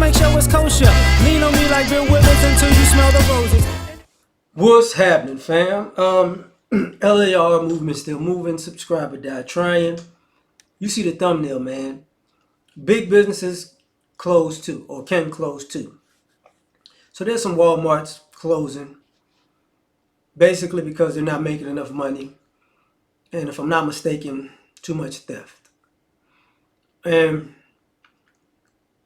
make sure it's kosher. Lean on me like Bill Withers until you smell the roses. What's happening, fam? L.A.R. movement still moving. Subscriber died trying. You see the thumbnail, man. Big businesses close too, or can close too. So there's some Walmarts closing, basically because they're not making enough money, and if I'm not mistaken, too much theft. And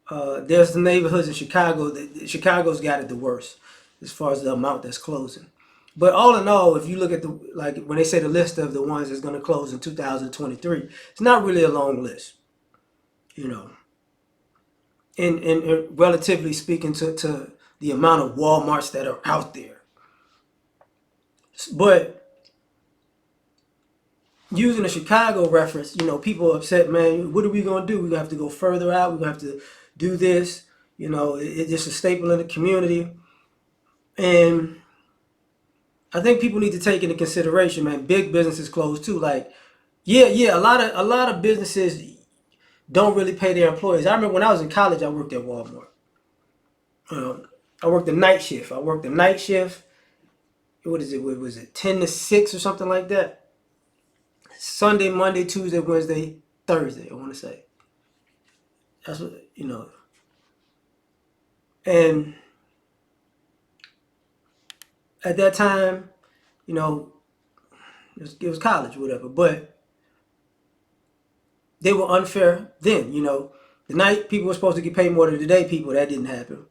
there's the neighborhoods in Chicago. Chicago's got it the worst as far as the amount that's closing. But all in all, if you look at when they say the list of the ones that's going to close in 2023, it's not really a long list, you know. In relatively speaking to the amount of Walmarts that are out there. But using a Chicago reference, people are upset, man, what are we going to do? We're going to have to go further out. We're going to have to do this. It's just a staple in the community. And I think people need to take into consideration, man, big businesses close too. Like, a lot of businesses don't really pay their employees. I remember when I was in college, I worked at Walmart. I worked the night shift. What is it? What was it? 10 to 6 or something like that. Sunday, Monday, Tuesday, Wednesday, Thursday, I want to say. That's what, And at that time, it was college or whatever. But they were unfair then, The night people were supposed to get paid more than the day people. That didn't happen.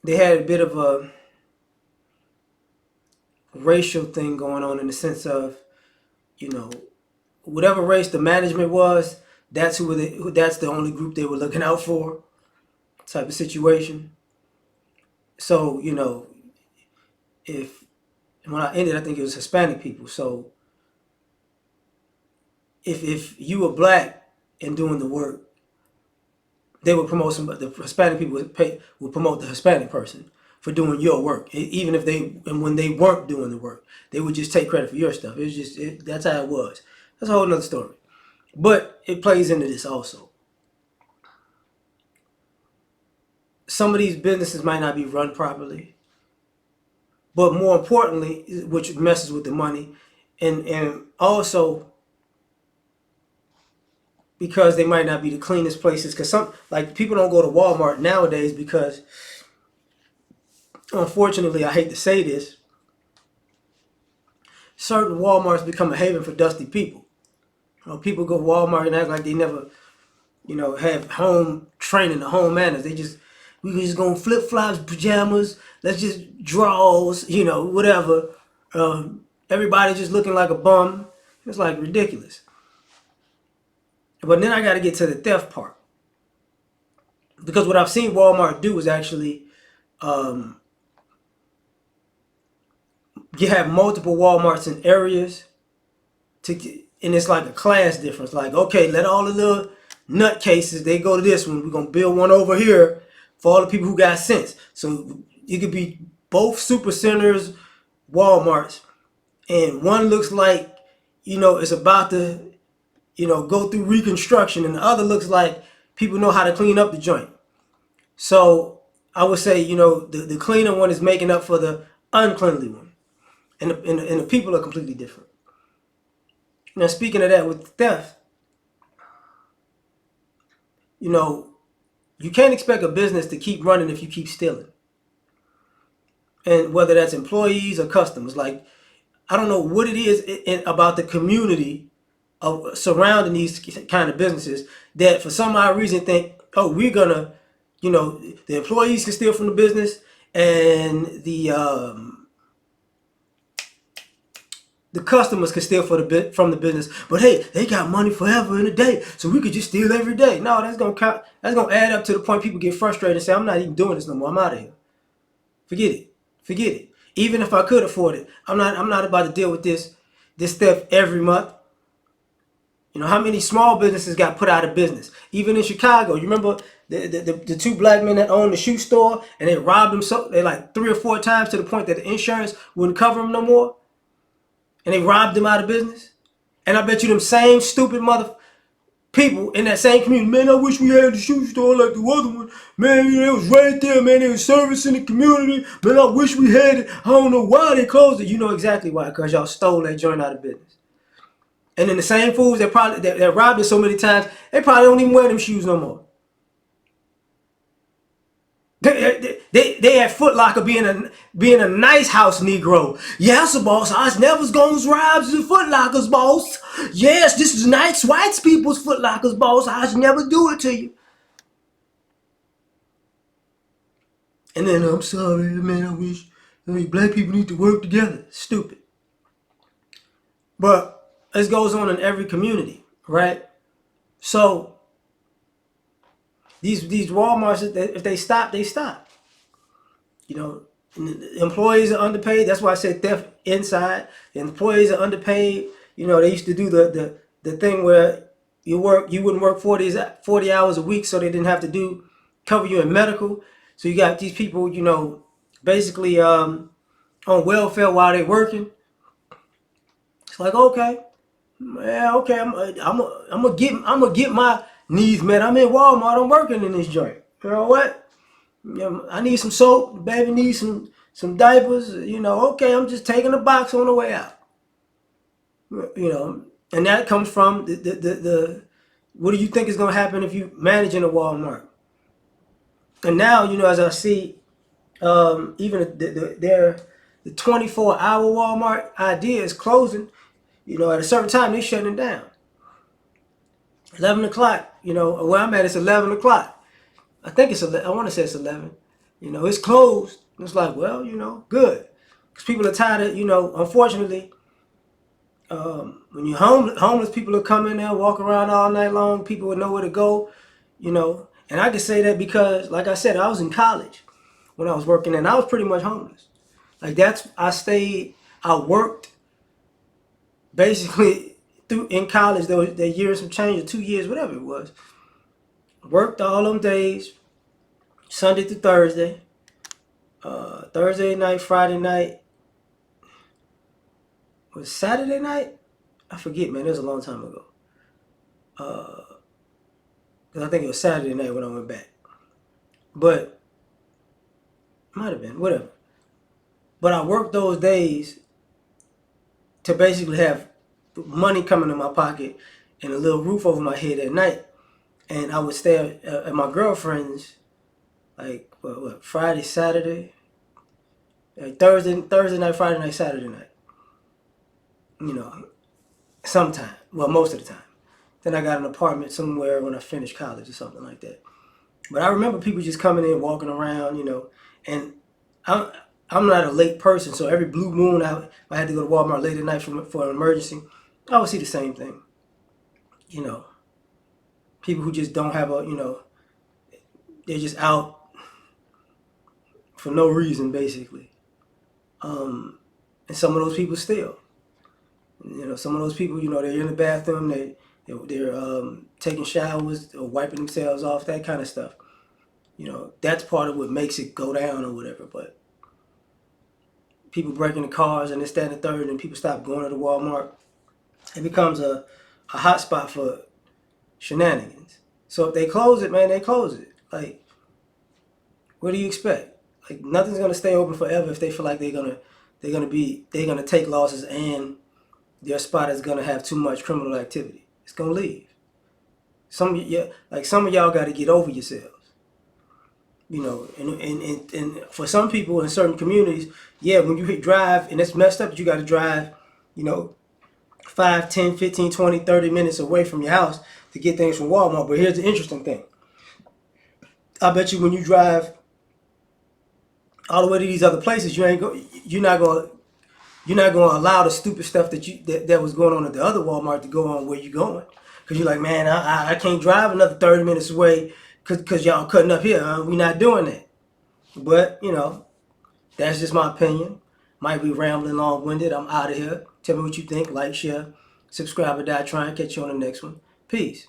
They had a bit of a racial thing going on in the sense of, whatever race the management was, that's that's the only group they were looking out for, type of situation. So, when I ended, I think it was Hispanic people. So if you were black and doing the work, they would promote the Hispanic people would promote the Hispanic person for doing your work, even if when they weren't doing the work, they would just take credit for your stuff. It was just that's how it was. That's a whole nother story, but it plays into this also. Some of these businesses might not be run properly, but more importantly, which messes with the money, and also because they might not be the cleanest places. Because people don't go to Walmart nowadays because, unfortunately, I hate to say this, certain Walmarts become a haven for dusty people. People go to Walmart and act like they never, have home training, the home manners. We just going flip flops, pajamas. Let's just draws, whatever. Everybody just looking like a bum. It's like ridiculous. But then I got to get to the theft part, because what I've seen Walmart do is actually, you have multiple Walmarts in areas, and it's like a class difference. Like, okay, let all the little nutcases, they go to this one. We're gonna build one over here for all the people who got sense. So it could be both super centers, Walmarts, and one looks like, it's about to, go through reconstruction, and the other looks like people know how to clean up the joint. So I would say, the cleaner one is making up for the uncleanly one, and the people are completely different. Now, speaking of that, with theft, you can't expect a business to keep running if you keep stealing. And whether that's employees or customers, like, I don't know what it is about the community surrounding these kind of businesses that for some odd reason think, oh, we're gonna, the employees can steal from the business, and the customers can steal from the business, but hey, they got money forever in a day, so we could just steal every day. No, that's gonna add up to the point people get frustrated and say, I'm not even doing this no more. I'm out of here. Forget it. Even if I could afford it, I'm not about to deal with this theft every month. How many small businesses got put out of business? Even in Chicago, you remember the two black men that owned the shoe store, and they robbed them they like 3 or 4 times to the point that the insurance wouldn't cover them no more, and they robbed them out of business. And I bet you them same stupid people in that same community, man, I wish we had the shoe store like the other one. Man, it was right there, man. They was servicing the community. Man, I wish we had it. I don't know why they closed it. You know exactly why, because y'all stole that joint out of business. And then the same fools that robbed it so many times, they probably don't even wear them shoes no more. They at Foot Locker being a nice house Negro. Yes, boss. I never gonna rob the Foot Lockers, boss. Yes, this is nice white people's Foot Lockers, boss. I never do it to you. And then I'm sorry, man. I mean, black people need to work together. Stupid. But this goes on in every community, right? So these Walmarts, if they stop, they stop. You know, the employees are underpaid. That's why I said theft inside. The employees are underpaid. You know, they used to do the thing where you wouldn't work 40 hours a week, so they didn't have to cover you in medical. So you got these people, you know, basically on welfare while they're working. It's like, okay, yeah, okay, I'm gonna get my needs met. I'm in Walmart. I'm working in this joint. You know what? I need some soap. Baby needs some diapers. You know, okay, I'm just taking a box on the way out. You know, and that comes from the what do you think is going to happen if you managing a Walmart? And now, you know, as I see, even the 24-hour Walmart idea is closing. You know, at a certain time, they're shutting it down. 11 o'clock, you know, where I'm at, it's 11 o'clock. I think it's 11. I want to say it's 11. You know, it's closed. It's like, well, you know, good. Because people are tired of, you know, unfortunately, when you're homeless people are coming there, walk around all night long. People would know where to go, you know. And I can say that because, like I said, I was in college when I was working, and I was pretty much homeless. Like I worked basically in college. There was the years some change, or 2 years, whatever it was. Worked all them days, Sunday through Thursday, Thursday night, Friday night. Was Saturday night? I forget, man. It was a long time ago. Cause I think it was Saturday night when I went back. But might have been, whatever. But I worked those days to basically have money coming in my pocket and a little roof over my head at night. And I would stay at my girlfriend's, like Friday, Saturday, like Thursday night, Friday night, Saturday night. You know, sometime. Well, most of the time. Then I got an apartment somewhere when I finished college or something like that. But I remember people just coming in, walking around, you know, and I'm not a late person, so every blue moon if I had to go to Walmart late at night for an emergency, I would see the same thing. You know, people who just don't have you know, they're just out for no reason, basically. And some of those people still. You know, some of those people, you know, they're in the bathroom, they're taking showers or wiping themselves off, that kind of stuff. You know, that's part of what makes it go down or whatever. But people breaking the cars and this, that, and the third, and people stop going to the Walmart. It becomes a hot spot for shenanigans. So if they close it, man, they close it. Like, what do you expect? Like, nothing's gonna stay open forever if they feel like they're gonna take losses and their spot is gonna have too much criminal activity. It's gonna leave. Some of y'all got to get over yourselves. You know, and for some people in certain communities, yeah, when you drive, and it's messed up that you got to drive, you know, 5, 10, 15, 20, 30 minutes away from your house to get things from Walmart. But here's the interesting thing. I bet you when you drive all the way to these other places, you're not going to allow the stupid stuff that was going on at the other Walmart to go on where you're going. Because you're like, man, I can't drive another 30 minutes away because y'all cutting up here. We're not doing that. But, you know, that's just my opinion. Might be rambling long-winded. I'm out of here. Tell me what you think. Like, share, subscribe, or die trying. Catch you on the next one. Peace.